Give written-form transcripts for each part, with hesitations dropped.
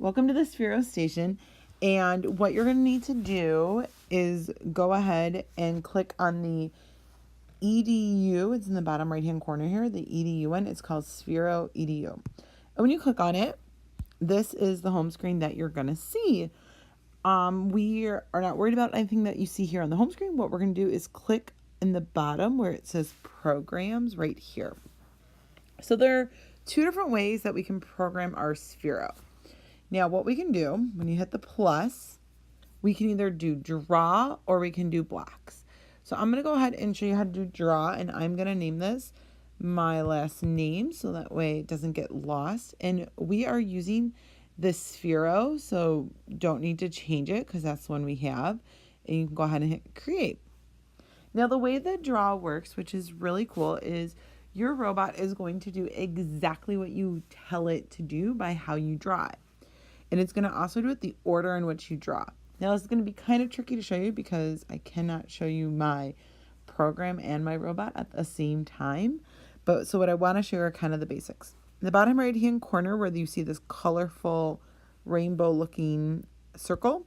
Welcome to the Sphero station. And what you're going to need to do is go ahead and click on the EDU. It's in the bottom right hand corner here, the EDU one. It's called Sphero EDU. And when you click on it, this is the home screen that you're going to see. We are not worried about anything that you see here on the home screen. What we're going to do is click in the bottom where it says programs right here. So there are two different ways that we can program our Sphero. Now what we can do when you hit the plus, we can either do draw or we can do blocks. So I'm going to go ahead and show you how to do draw, and I'm going to name this my last name so that way it doesn't get lost. And we are using the Sphero, so don't need to change it because that's the one we have. And you can go ahead and hit create. Now the way the draw works, which is really cool, is your robot is going to do exactly what you tell it to do by how you draw it. And it's going to also do it the order in which you draw. Now this is going to be kind of tricky to show you because I cannot show you my program and my robot at the same time. But so what I want to show you are kind of the basics. In the bottom right hand corner where you see this colorful rainbow looking circle,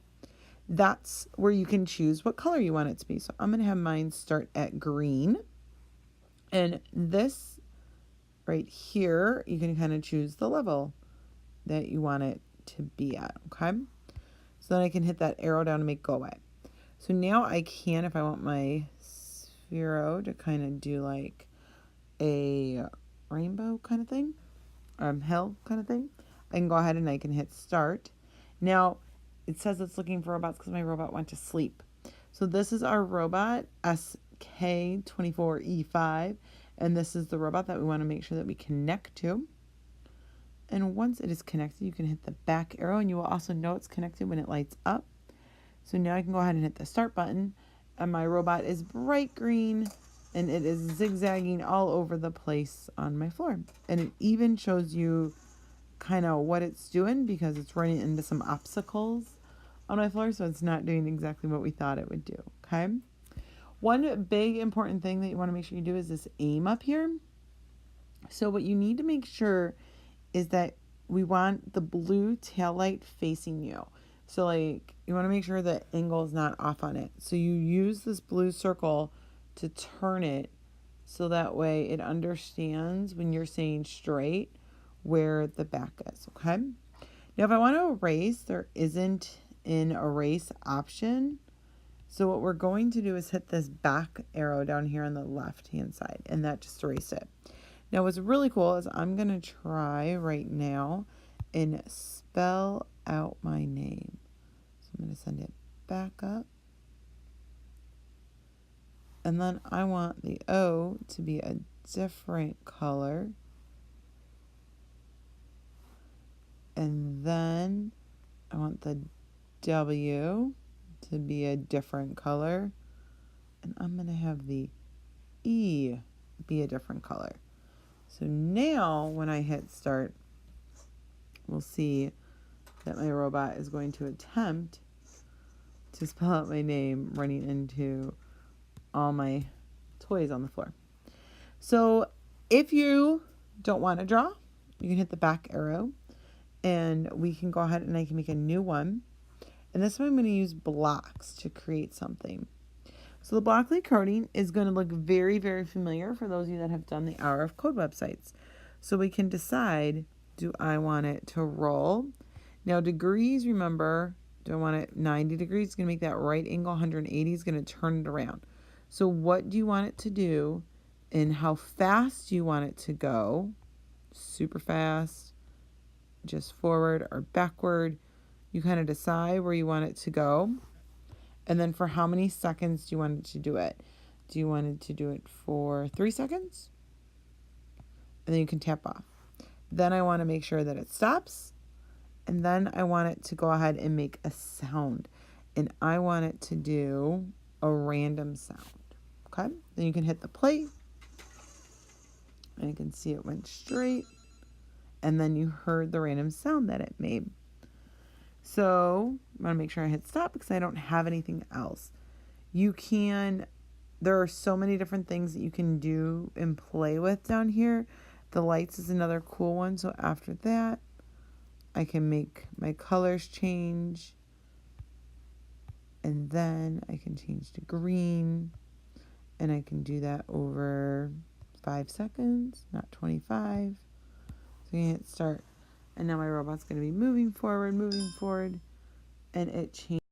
that's where you can choose what color you want it to be. So I'm going to have mine start at green. And this right here, you can kind of choose the level that you want it to be at, okay? So then I can hit that arrow down to make go away. So now I can, if I want my Sphero to kind of do like a rainbow kind of thing, hill kind of thing, I can go ahead and I can hit start. Now it says it's looking for robots because my robot went to sleep. So this is our robot SK24E5, and this is the robot that we want to make sure that we connect to. And once it is connected, you can hit the back arrow, and you will also know it's connected when it lights up. So now I can go ahead and hit the start button, and my robot is bright green, and it is zigzagging all over the place on my floor. And it even shows you kind of what it's doing because it's running into some obstacles on my floor, so it's not doing exactly what we thought it would do, okay? One big important thing that you want to make sure you do is this aim up here. So what you need to make sure is that we want the blue tail light facing you. So like you want to make sure the angle is not off on it. So you use this blue circle to turn it so that way it understands when you're saying straight where the back is, okay? Now if I want to erase, there isn't an erase option. So what we're going to do is hit this back arrow down here on the left hand side, and that just erased it. Now what's really cool is I'm going to try right now and spell out my name. So I'm going to send it back up. And then I want the O to be a different color. And then I want the W to be a different color. And I'm going to have the E be a different color. So now when I hit start, we'll see that my robot is going to attempt to spell out my name running into all my toys on the floor. So if you don't want to draw, you can hit the back arrow and we can go ahead and I can make a new one. And this one I'm going to use blocks to create something. So the block coding is going to look very, very familiar for those of you that have done the Hour of Code websites. So we can decide, do I want it to roll? Now degrees, remember, do I want it 90 degrees? It's going to make that right angle 180 is going to turn it around. So what do you want it to do and how fast do you want it to go? Super fast, just forward or backward. You kind of decide where you want it to go. And then for how many seconds do you want it to do it? Do you want it to do it for 3 seconds? And then you can tap off. Then I want to make sure that it stops. And then I want it to go ahead and make a sound. And I want it to do a random sound. Okay? Then you can hit the play. And you can see it went straight. And then you heard the random sound that it made. So I want to make sure I hit stop because I don't have anything else. There are so many different things that you can do and play with down here. The lights is another cool one. So after that, I can make my colors change. And then I can change to green. And I can do that over 5 seconds, not 25. So you hit start. And now my robot's going to be moving forward. And it changes.